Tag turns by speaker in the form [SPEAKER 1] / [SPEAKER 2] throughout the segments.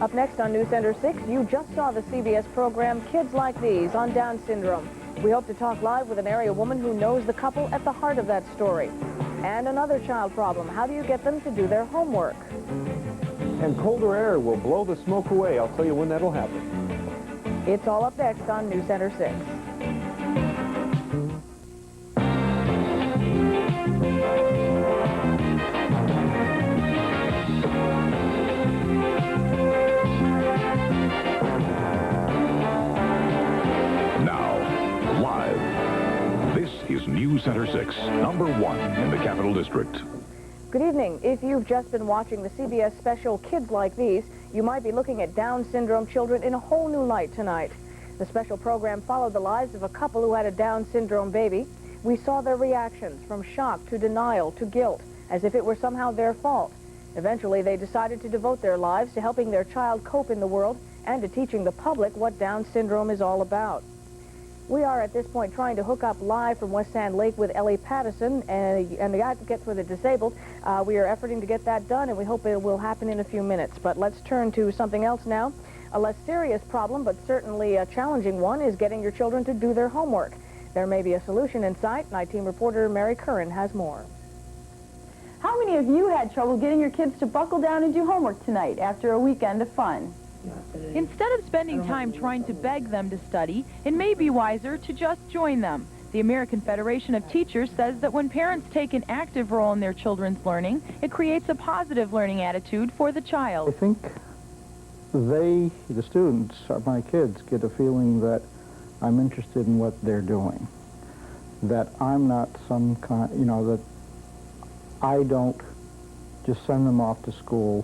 [SPEAKER 1] Up next on News Center 6, you just saw the CBS program Kids Like These on Down syndrome. We hope to talk live with an area woman who knows the couple at the heart of that story. And another child problem, how do you get them to do their homework?
[SPEAKER 2] And colder air will blow the smoke away. I'll tell you when that'll happen.
[SPEAKER 1] It's all up next on News Center 6.
[SPEAKER 3] News Center 6, #1 in the Capital District.
[SPEAKER 1] Good evening. If you've just been watching the CBS special Kids Like These, you might be looking at Down syndrome children in a whole new light tonight. The special program followed the lives of a couple who had a Down syndrome baby. We saw their reactions from shock to denial to guilt, as if it were somehow their fault. Eventually, they decided to devote their lives to helping their child cope in the world and to teaching the public what Down syndrome is all about. We are at this point trying to hook up live from West Sand Lake with Ellie Pattison and the Advocate for the Disabled. We are efforting to get that done, and we hope it will happen in a few minutes. But let's turn to something else now. A less serious problem, but certainly a challenging one, is getting your children to do their homework. There may be a solution in sight. Night Team reporter Mary Curran has more.
[SPEAKER 4] How many of you had trouble getting your kids to buckle down and do homework tonight after a weekend of fun?
[SPEAKER 5] Instead of spending time trying to beg them to study, it may be wiser to just join them. The American Federation of Teachers says that when parents take an active role in their children's learning, it creates a positive learning attitude for the child.
[SPEAKER 6] I think the students, my kids, get a feeling that I'm interested in what they're doing, that I'm not some kind, that I don't just send them off to school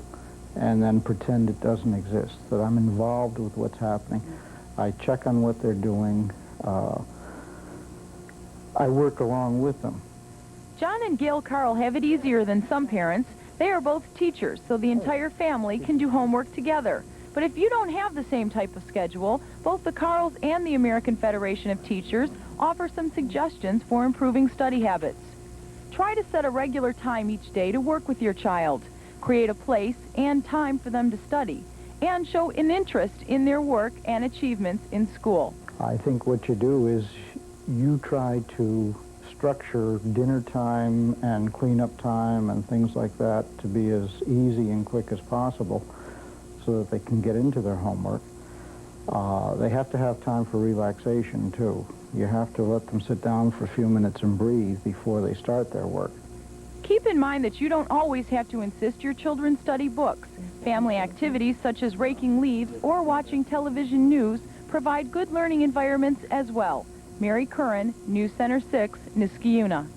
[SPEAKER 6] and then pretend it doesn't exist, that I'm involved with what's happening. I check on what they're doing. I work along with them.
[SPEAKER 5] John and Gail Carl have it easier than some parents. They are both teachers, so the entire family can do homework together. But if you don't have the same type of schedule, both the Carls and the American Federation of Teachers offer some suggestions for improving study habits. Try to set a regular time each day to work with your child. Create a place and time for them to study, and show an interest in their work and achievements in school.
[SPEAKER 6] I think what you do is you try to structure dinner time and cleanup time and things like that to be as easy and quick as possible so that they can get into their homework. They have to have time for relaxation, too. You have to let them sit down for a few minutes and breathe before they start their work.
[SPEAKER 5] Keep in mind that you don't always have to insist your children study books. Family activities such as raking leaves or watching television news provide good learning environments as well. Mary Curran, News Center 6, Niskayuna.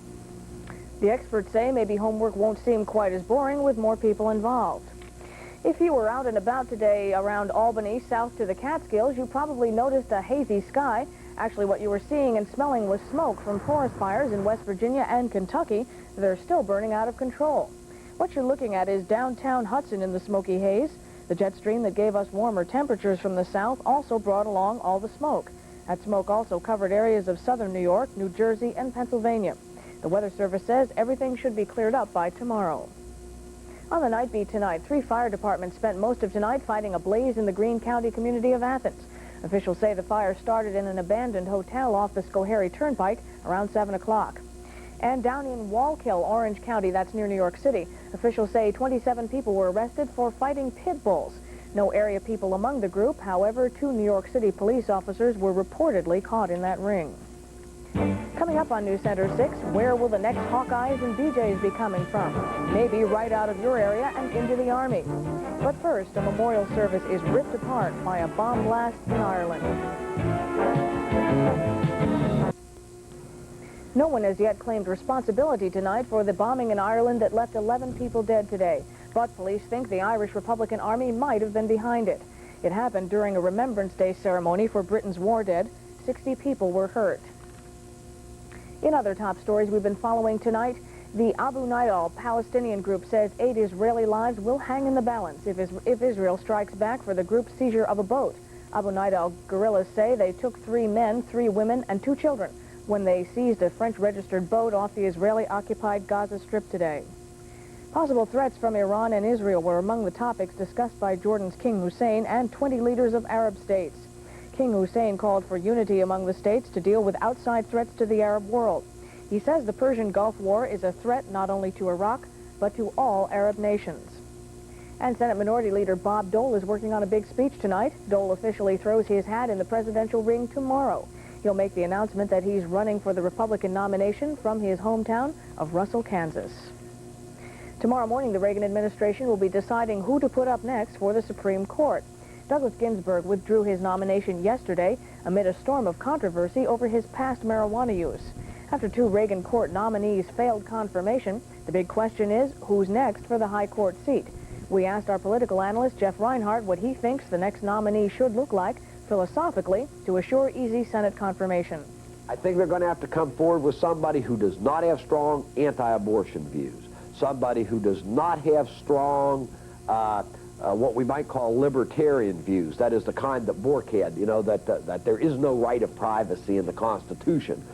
[SPEAKER 1] The experts say maybe homework won't seem quite as boring with more people involved. If you were out and about today around Albany, south to the Catskills, you probably noticed a hazy sky. Actually, what you were seeing and smelling was smoke from forest fires in West Virginia and Kentucky that are still burning out of control. What you're looking at is downtown Hudson in the smoky haze. The jet stream that gave us warmer temperatures from the south also brought along all the smoke. That smoke also covered areas of southern New York, New Jersey, and Pennsylvania. The Weather Service says everything should be cleared up by tomorrow. On the night beat tonight, 3 fire departments spent most of tonight fighting a blaze in the Greene County community of Athens. Officials say the fire started in an abandoned hotel off the Schoharie Turnpike around 7 o'clock. And down in Wallkill, Orange County, that's near New York City, officials say 27 people were arrested for fighting pit bulls. No area people among the group. However, 2 New York City police officers were reportedly caught in that ring. Coming up on News Center 6, where will the next Hawkeyes and BJs be coming from? Maybe right out of your area and into the Army. But first, a memorial service is ripped apart by a bomb blast in Ireland. No one has yet claimed responsibility tonight for the bombing in Ireland that left 11 people dead today. But police think the Irish Republican Army might have been behind it. It happened during a Remembrance Day ceremony for Britain's war dead. 60 people were hurt. In other top stories we've been following tonight, the Abu Nidal Palestinian group says 8 Israeli lives will hang in the balance if Israel strikes back for the group's seizure of a boat. Abu Nidal guerrillas say they took 3 men, 3 women, and 2 children when they seized a French-registered boat off the Israeli-occupied Gaza Strip today. Possible threats from Iran and Israel were among the topics discussed by Jordan's King Hussein and 20 leaders of Arab states. King Hussein called for unity among the states to deal with outside threats to the Arab world. He says the Persian Gulf War is a threat not only to Iraq, but to all Arab nations. And Senate Minority Leader Bob Dole is working on a big speech tonight. Dole officially throws his hat in the presidential ring tomorrow. He'll make the announcement that he's running for the Republican nomination from his hometown of Russell, Kansas. Tomorrow morning, the Reagan administration will be deciding who to put up next for the Supreme Court. Douglas Ginsburg withdrew his nomination yesterday amid a storm of controversy over his past marijuana use. After 2 Reagan court nominees failed confirmation, the big question is who's next for the high court seat. We asked our political analyst, Jeff Reinhardt, what he thinks the next nominee should look like philosophically to assure easy Senate confirmation.
[SPEAKER 7] I think they're going to have to come forward with somebody who does not have strong anti-abortion views, somebody who does not have strong, what we might call libertarian views. That is the kind that Bork had, you know, that there is no right of privacy in the Constitution.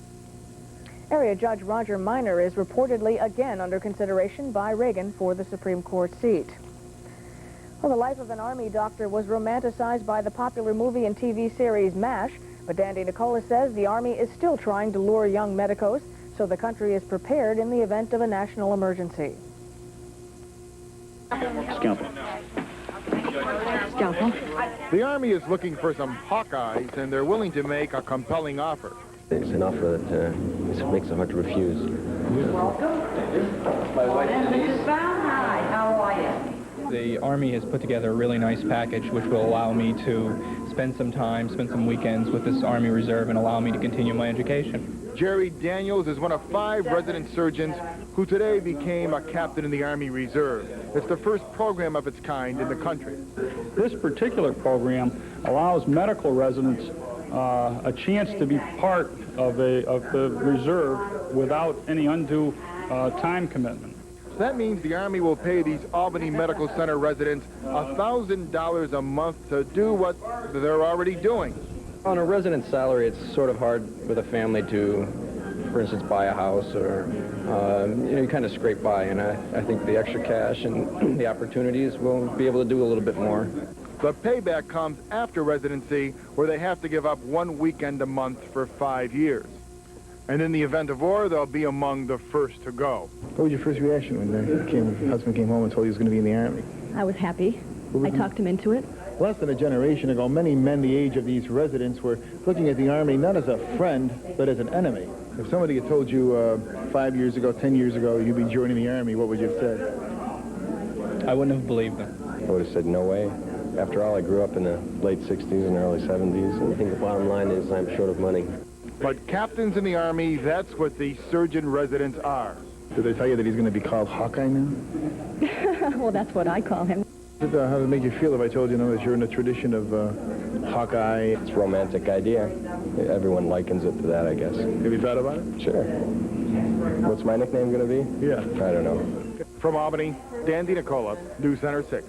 [SPEAKER 1] Area Judge Roger Minor is reportedly again under consideration by Reagan for the Supreme Court seat. Well, the life of an Army doctor was romanticized by the popular movie and TV series MASH, but Dan DiNicola says the Army is still trying to lure young medicos so the country is prepared in the event of a national emergency.
[SPEAKER 8] Scalpel.
[SPEAKER 1] Scalpel.
[SPEAKER 9] The Army is looking for some Hawkeyes, and they're willing to make a compelling offer.
[SPEAKER 10] It's an offer that it makes it hard to refuse.
[SPEAKER 11] Welcome. My wife, Denise. Hi, how are you?
[SPEAKER 12] The Army has put together a really nice package which will allow me to spend some weekends with this Army Reserve and allow me to continue my education.
[SPEAKER 9] Jerry Daniels is one of 5 resident surgeons who today became a captain in the Army Reserve. It's the first program of its kind in the country.
[SPEAKER 8] This particular program allows medical residents a chance to be part of the reserve without any undue time commitment.
[SPEAKER 9] So that means the Army will pay these Albany Medical Center residents $1,000 a month to do what they're already doing.
[SPEAKER 10] On a resident salary, it's sort of hard with a family to, for instance, buy a house or, you kind of scrape by. And I think the extra cash and the opportunities will be able to do a little bit more.
[SPEAKER 9] The payback comes after residency, where they have to give up 1 weekend a month for 5 years. And in the event of war, they'll be among the first to go.
[SPEAKER 13] What was your first reaction when your husband came home and told you he was going to be in the Army?
[SPEAKER 14] I was happy. I talked him into it.
[SPEAKER 13] Less than a generation ago, many men the age of these residents were looking at the Army not as a friend, but as an enemy. If somebody had told you 5 years ago, 10 years ago, you'd be joining the Army, what would you have said?
[SPEAKER 12] I wouldn't have believed them.
[SPEAKER 10] I would have said, no way. After all, I grew up in the late 60s and early 70s, and I think the bottom line is I'm short of money.
[SPEAKER 9] But captains in the Army, that's what the surgeon residents are.
[SPEAKER 13] Did they tell you that he's going to be called Hawkeye now?
[SPEAKER 14] Well, that's what I call him.
[SPEAKER 13] How does it make you feel if I told you, that you're in the tradition of Hawkeye?
[SPEAKER 10] It's a romantic idea. Everyone likens it to that, I guess.
[SPEAKER 13] Have you thought about it?
[SPEAKER 10] Sure. What's my nickname going to be?
[SPEAKER 13] Yeah.
[SPEAKER 10] I don't know.
[SPEAKER 9] From Albany, Dan DiNicola, News Center 6.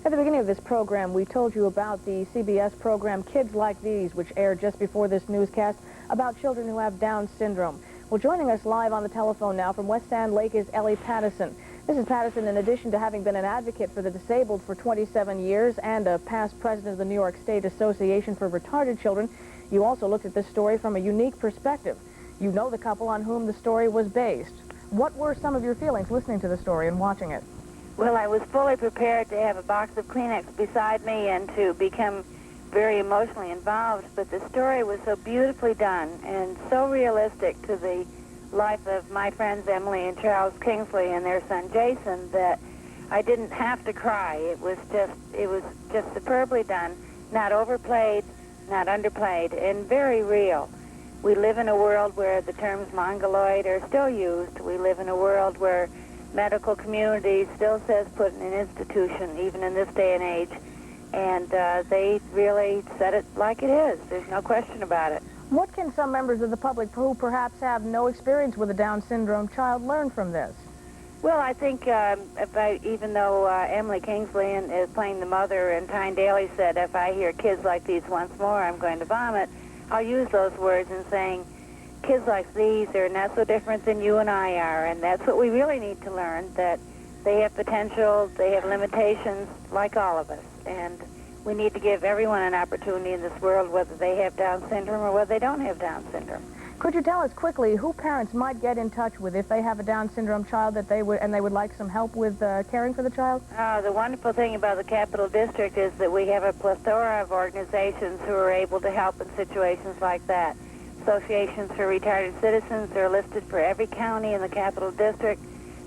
[SPEAKER 1] At the beginning of this program, we told you about the CBS program Kids Like These, which aired just before this newscast, about children who have Down syndrome. Well, joining us live on the telephone now from West Sand Lake is Ellie Pattison. Mrs. Pattison, in addition to having been an advocate for the disabled for 27 years and a past president of the New York State Association for Retarded Children, you also looked at this story from a unique perspective. You know the couple on whom the story was based. What were some of your feelings listening to the story and watching it?
[SPEAKER 15] Well, I was fully prepared to have a box of Kleenex beside me and to become very emotionally involved, but the story was so beautifully done and so realistic to the life of my friends Emily and Charles Kingsley and their son Jason that I didn't have to cry. It was just superbly done, not overplayed, not underplayed, and very real. We live in a world where the terms mongoloid are still used. We live in a world where medical community still says put in an institution, even in this day and age. And they really said it like it is. There's no question about it.
[SPEAKER 1] What can some members of the public who perhaps have no experience with a Down syndrome child learn from this?
[SPEAKER 15] Well, I think even though Emily Kingsley is playing the mother and Tyne Daly said, if I hear kids like these once more, I'm going to vomit, I'll use those words in saying, kids like these are not so different than you and I are, and that's what we really need to learn, that they have potential, they have limitations like all of us, and we need to give everyone an opportunity in this world, whether they have Down syndrome or whether they don't have Down syndrome.
[SPEAKER 1] Could you tell us quickly who parents might get in touch with if they have a Down syndrome child that they would like some help with caring for the child?
[SPEAKER 15] The wonderful thing about the Capital District is that we have a plethora of organizations who are able to help in situations like that. Associations for Retarded Citizens are listed for every county in the Capital District.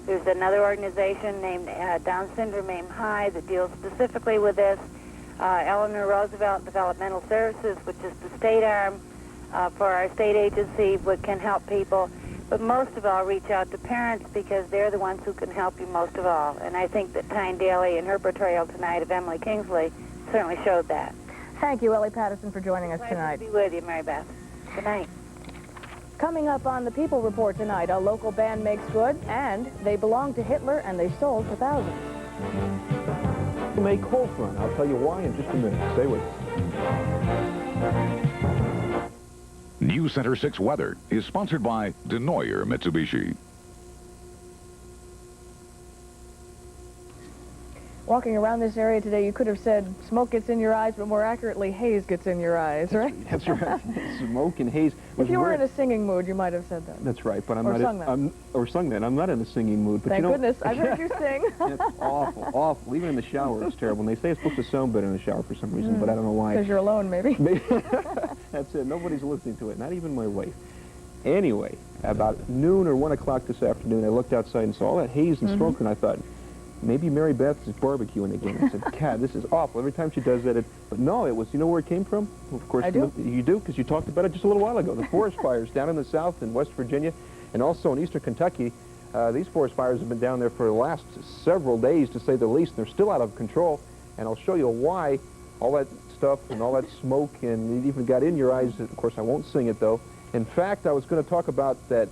[SPEAKER 15] There's another organization named Down Syndrome Aim High that deals specifically with this. Eleanor Roosevelt Developmental Services, which is the state arm for our state agency, can help people. But most of all, reach out to parents because they're the ones who can help you most of all. And I think that Tyne Daly and her portrayal tonight of Emily Kingsley certainly showed that.
[SPEAKER 1] Thank you, Ellie Pattison, for joining us tonight.
[SPEAKER 15] Pleasure to be with you, Mary Beth. Good night.
[SPEAKER 1] Coming up on the People Report tonight, a local band makes good, and they belong to Hitler and they sold for thousands.
[SPEAKER 2] May cold front. I'll tell you why in just a minute. Stay with us.
[SPEAKER 3] News Center 6 Weather is sponsored by DeNoyer Mitsubishi.
[SPEAKER 1] Walking around this area today, you could have said smoke gets in your eyes, but more accurately, haze gets in your eyes, right?
[SPEAKER 2] That's right. Smoke and haze.
[SPEAKER 1] If you were in a singing mood, you might have said that.
[SPEAKER 2] That's right, but I'm
[SPEAKER 1] or
[SPEAKER 2] not.
[SPEAKER 1] Sung that.
[SPEAKER 2] Or sung that. I'm not in a singing mood. But
[SPEAKER 1] Thank
[SPEAKER 2] you know,
[SPEAKER 1] goodness. I've heard you sing.
[SPEAKER 2] It's awful, awful. Even in the shower, it's terrible. And they say it's supposed to sound better in the shower for some reason, but I don't know why.
[SPEAKER 1] Because you're alone, maybe.
[SPEAKER 2] That's it. Nobody's listening to it. Not even my wife. Anyway, about noon or 1 o'clock this afternoon, I looked outside and saw all that haze and smoke, and I thought, maybe Mary Beth is barbecuing again. I said, God, this is awful. Every time she does that, but no, it was, you know where it came from? Of course,
[SPEAKER 1] I do.
[SPEAKER 2] You do, because you talked about it just a little while ago. The forest fires down in the south in West Virginia and also in eastern Kentucky. These forest fires have been down there for the last several days, to say the least. They're still out of control, and I'll show you why all that stuff and all that smoke, and it even got in your eyes. Of course, I won't sing it, though. In fact, I was going to talk about that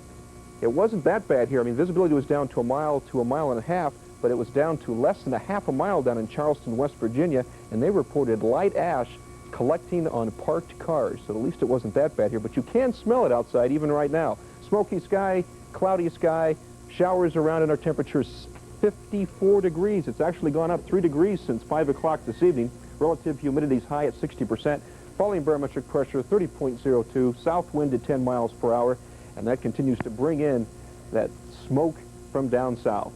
[SPEAKER 2] it wasn't that bad here. I mean, visibility was down to a mile and a half, but it was down to less than a half a mile down in Charleston, West Virginia, and they reported light ash collecting on parked cars. So at least it wasn't that bad here, but you can smell it outside even right now. Smoky sky, cloudy sky, showers around, and our temperature is 54 degrees. It's actually gone up 3 degrees since 5 o'clock this evening. Relative humidity is high at 60%. Falling barometric pressure 30.02, south wind at 10 miles per hour, and that continues to bring in that smoke from down south.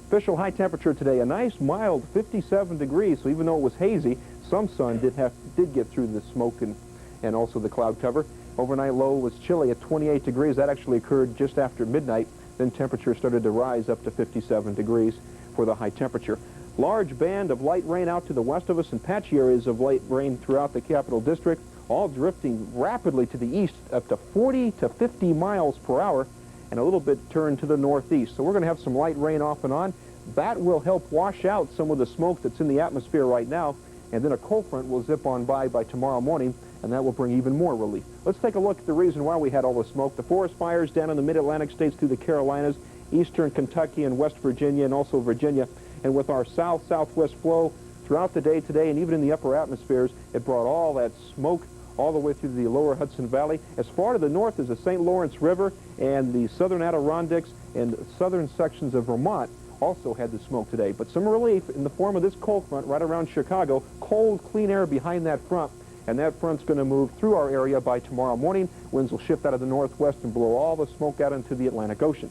[SPEAKER 2] Official high temperature today, a nice mild 57 degrees, so even though it was hazy, some sun did get through the smoke and also the cloud cover. Overnight low was chilly at 28 degrees. That actually occurred just after midnight. Then temperature started to rise up to 57 degrees for the high temperature. Large band of light rain out to the west of us and patchy areas of light rain throughout the Capital District, all drifting rapidly to the east up to 40 to 50 miles per hour, and a little bit turned to the northeast. So we're going to have some light rain off and on. That will help wash out some of the smoke that's in the atmosphere right now, and then a cold front will zip on by tomorrow morning, and that will bring even more relief. Let's take a look at the reason why we had all the smoke. The forest fires down in the mid-Atlantic states through the Carolinas, eastern Kentucky and West Virginia, and also Virginia. And with our south-southwest flow throughout the day today, and even in the upper atmospheres, it brought all that smoke all the way through the lower Hudson Valley. As far to the north as the St. Lawrence River and the southern Adirondacks and southern sections of Vermont also had the smoke today. But some relief in the form of this cold front right around Chicago. Cold, clean air behind that front, and that front's going to move through our area by tomorrow morning. Winds will shift out of the northwest and blow all the smoke out into the Atlantic Ocean.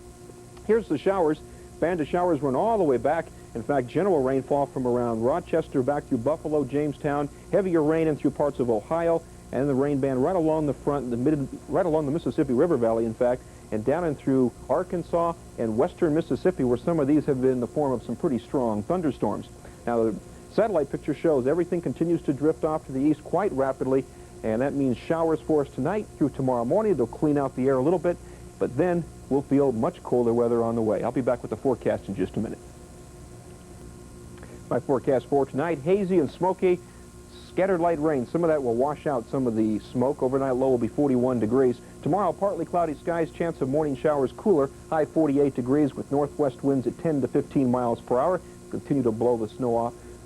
[SPEAKER 2] Here's the showers. Band of showers run all the way back. In fact, general rainfall from around Rochester back through Buffalo, Jamestown, heavier rain in through parts of Ohio, and the rain band right along the front, right along the Mississippi River Valley, in fact, and down and through Arkansas and western Mississippi, where some of these have been in the form of some pretty strong thunderstorms. Now, the satellite picture shows everything continues to drift off to the east quite rapidly, and that means showers for us tonight through tomorrow morning. They'll clean out the air a little bit, but then we'll feel much colder weather on the way. I'll be back with the forecast in just a minute. My forecast for tonight, hazy and smoky, scattered light rain. Some of that will wash out some of the smoke. Overnight low will be 41 degrees. Tomorrow, partly cloudy skies, chance of morning showers cooler, high 48 degrees with northwest winds at 10 to 15 miles per hour. Continue to blow the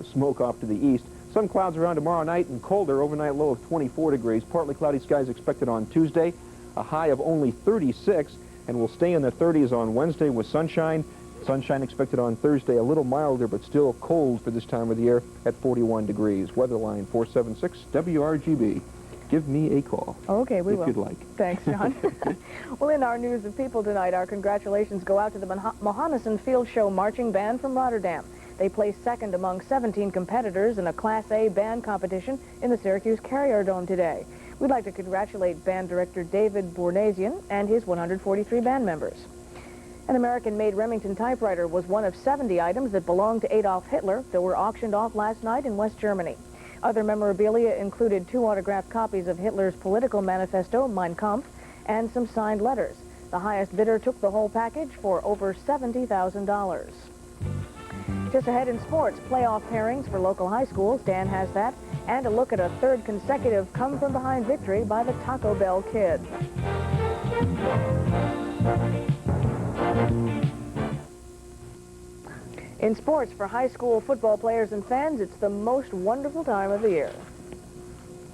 [SPEAKER 2] smoke off to the east. Some clouds around tomorrow night and colder, overnight low of 24 degrees. Partly cloudy skies expected on Tuesday. a high of only 36, and will stay in the 30s on Wednesday with sunshine. Sunshine expected on Thursday, a little milder, but still cold for this time of the year at 41 degrees. Weatherline 476 WRGB. Give me a call.
[SPEAKER 1] Okay, we will.
[SPEAKER 2] If you'd like.
[SPEAKER 1] Thanks, John. Well, in our News of People tonight, our congratulations go out to the Mohannesson Field Show Marching Band from Rotterdam. They placed second among 17 competitors in a Class A band competition in the Syracuse Carrier Dome today. We'd like to congratulate band director David Bournazian and his 143 band members. An American-made Remington typewriter was one of 70 items that belonged to Adolf Hitler that were auctioned off last night in West Germany. Other memorabilia included 2 autographed copies of Hitler's political manifesto, Mein Kampf, and some signed letters. The highest bidder took the whole package for over $70,000. Just ahead in sports, playoff pairings for local high schools, Dan has that, and a look at a third consecutive come-from-behind victory by the Taco Bell Kid. In sports, for high school football players and fans, it's the most wonderful time of the year.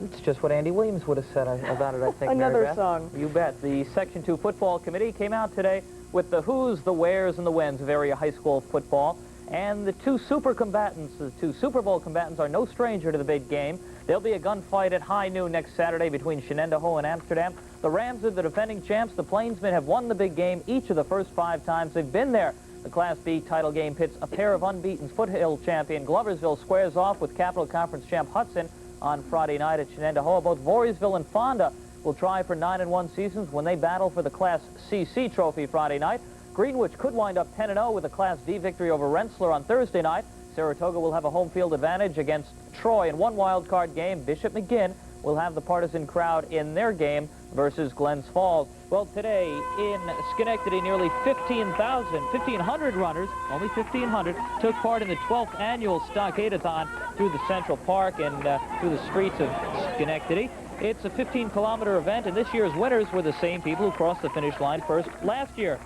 [SPEAKER 16] It's just what Andy Williams would have said about it, I think.
[SPEAKER 1] Another song.
[SPEAKER 16] You bet. The Section 2 Football Committee came out today with the who's, the where's, and the when's of area high school football. And the two super combatants, the two Super Bowl combatants, are no stranger to the big game. There'll be a gunfight at high noon next Saturday between Shenendehowa and Amsterdam. The Rams are the defending champs. The Plainsmen have won the big game each of the first 5 times they've been there. The Class B title game pits a pair of unbeaten foothill champion Gloversville squares off with Capital Conference champ Hudson on Friday night at Shenendehowa. Both Voorheesville and Fonda will try for 9-1 seasons when they battle for the Class CC trophy Friday night. Greenwich could wind up 10-0 with a Class D victory over Rensselaer on Thursday night. Saratoga will have a home field advantage against Troy in one wild card game. Bishop McGinn will have the partisan crowd in their game versus Glens Falls. Well, today in Schenectady, nearly 1,500 runners, only 1,500, took part in the 12th annual Stockade-a-thon through the Central Park and through the streets of Schenectady. It's a 15-kilometer event, and this year's winners were the same people who crossed the finish line first last year.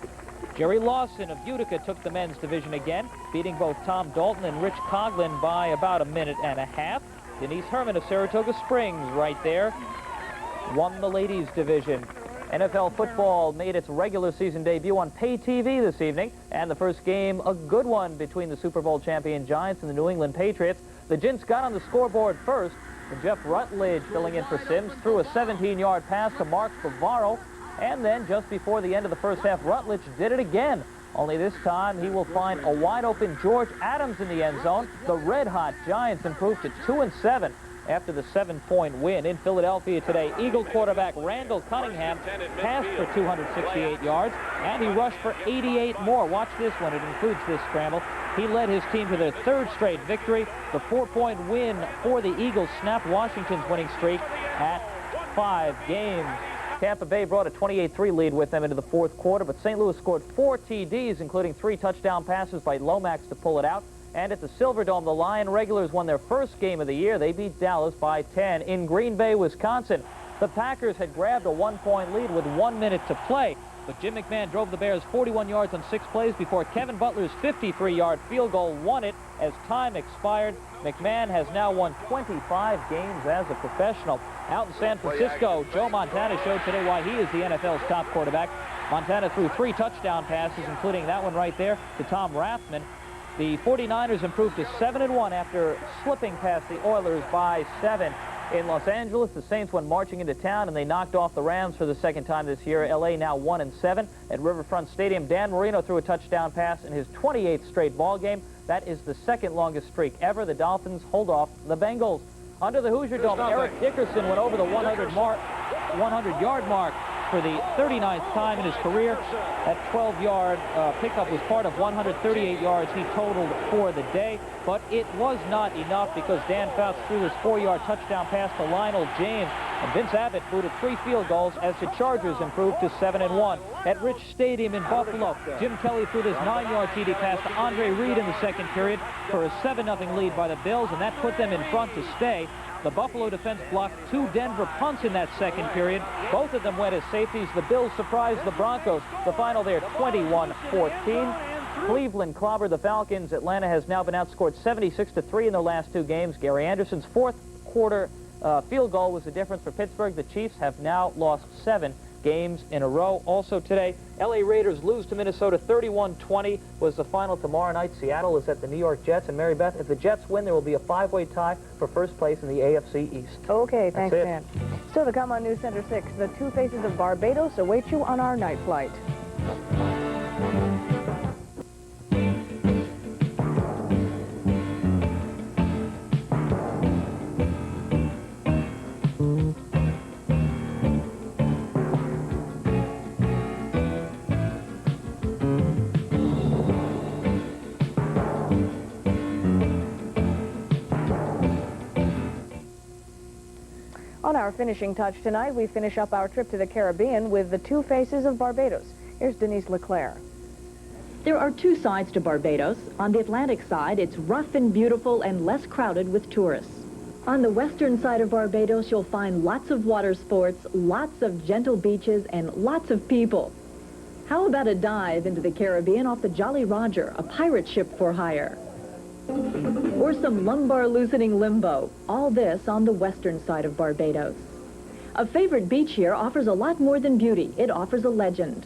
[SPEAKER 16] Jerry Lawson of Utica took the men's division again, beating both Tom Dalton and Rich Coughlin by about a minute and a half. Denise Herman of Saratoga Springs right there won the ladies division. NFL football made its regular season debut on pay TV this evening, and the first game, a good one between the Super Bowl champion Giants and the New England Patriots. The Gents got on the scoreboard first, and Jeff Rutledge, filling in for Sims, threw a 17-yard pass to Mark Bavaro. And then, just before the end of the first half, Rutledge did it again. Only this time, he will find a wide-open George Adams in the end zone. The red-hot Giants improved to 2-7 after the 7-point win. In Philadelphia today, Eagle quarterback Randall Cunningham passed for 268 yards, and he rushed for 88 more. Watch this one. It includes this scramble. He led his team to their 3rd straight victory. The 4-point win for the Eagles snapped Washington's winning streak at 5 games. Tampa Bay brought a 28-3 lead with them into the 4th quarter, but St. Louis scored 4 TDs, including 3 touchdown passes by Lomax to pull it out. And at the Silverdome, the Lion regulars won their first game of the year. They beat Dallas by 10 in Green Bay, Wisconsin. The Packers had grabbed a 1-point lead with 1 minute to play, but Jim McMahon drove the Bears 41 yards on 6 plays before Kevin Butler's 53-yard field goal won it as time expired. McMahon has now won 25 games as a professional. Out in San Francisco, Joe Montana showed today why he is the NFL's top quarterback. Montana threw 3 touchdown passes, including that one right there to Tom Rathman. The 49ers improved to 7-1 after slipping past the Oilers by 7. In Los Angeles, the Saints went marching into town, and they knocked off the Rams for the 2nd time this year. L.A. now 1-7. At Riverfront Stadium, Dan Marino threw a touchdown pass in his 28th straight ball game. That is the 2nd longest streak ever. The Dolphins hold off the Bengals. Under the Hoosier Dome, Eric Dickerson went over the 100-yard mark for the 39th time in his career. That 12-yard pickup was part of 138 yards he totaled for the day. But it was not enough because Dan Fouts threw his 4-yard touchdown pass to Lionel James. And Vince Abbott booted 3 field goals as the Chargers improved to 7-1. At Rich Stadium in Buffalo, Jim Kelly threw this 9-yard TD pass to Andre Reed in the 2nd period for a 7-0 lead by the Bills, and that put them in front to stay. The Buffalo defense blocked 2 Denver punts in that 2nd period. Both of them went as safeties. The Bills surprised the Broncos. The final there, 21-14. Cleveland clobbered the Falcons. Atlanta has now been outscored 76-3 in their last 2 games. Gary Anderson's 4th quarter field goal was the difference for Pittsburgh. The Chiefs have now lost 7 games in a row. Also today, LA Raiders lose to Minnesota 31-20 was the final. Tomorrow night, Seattle is at the New York Jets. And Mary Beth, if the Jets win, there will be a 5-way tie for first place in the AFC East.
[SPEAKER 1] Okay, thanks,
[SPEAKER 16] That's it.
[SPEAKER 1] Dan. Still to come on News Center 6, the two faces of Barbados await you on our night flight. On our finishing touch tonight, we finish up our trip to the Caribbean with the two faces of Barbados. Here's Denise LeClair.
[SPEAKER 17] There are two sides to Barbados. On the Atlantic side, it's rough and beautiful and less crowded with tourists. On the western side of Barbados, you'll find lots of water sports, lots of gentle beaches, and lots of people. How about a dive into the Caribbean off the Jolly Roger, a pirate ship for hire? Or some lumbar loosening limbo. All this on the western side of Barbados. A favorite beach here offers a lot more than beauty. It offers a legend.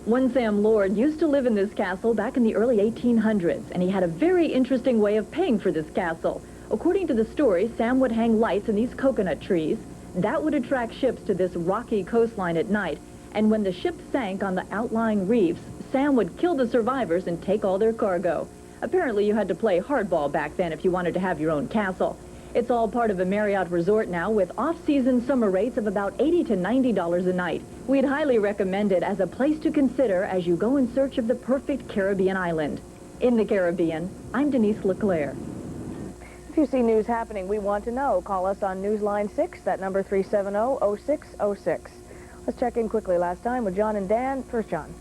[SPEAKER 17] One Sam Lord used to live in this castle back in the early 1800s, and he had a very interesting way of paying for this castle. According to the story, Sam would hang lights in these coconut trees. That would attract ships to this rocky coastline at night, and when the ship sank on the outlying reefs, Sam would kill the survivors and take all their cargo. Apparently, you had to play hardball back then if you wanted to have your own castle. It's all part of a Marriott resort now with off-season summer rates of about $80 to $90 a night. We'd highly recommend it as a place to consider as you go in search of the perfect Caribbean island. In the Caribbean, I'm Denise LeClair.
[SPEAKER 1] If you see news happening we want to know, call us on Newsline 6, that number 370-0606. Let's check in quickly last time with John and Dan. First, John.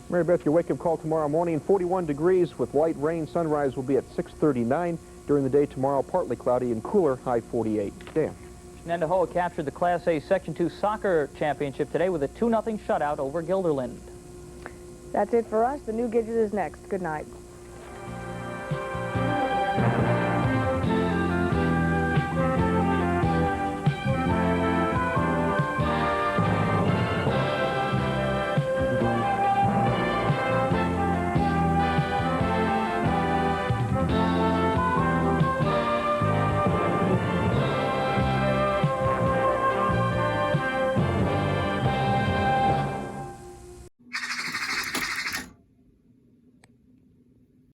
[SPEAKER 2] Mary Beth, your wake-up call tomorrow morning, 41 degrees with light rain. Sunrise will be at 6:39. During the day tomorrow, partly cloudy and cooler, high 48. Dan.
[SPEAKER 16] Shenandoah captured the Class A Section 2 soccer championship today with a 2-0 shutout over Guilderland.
[SPEAKER 1] That's it for us. The new Gidget is next. Good night.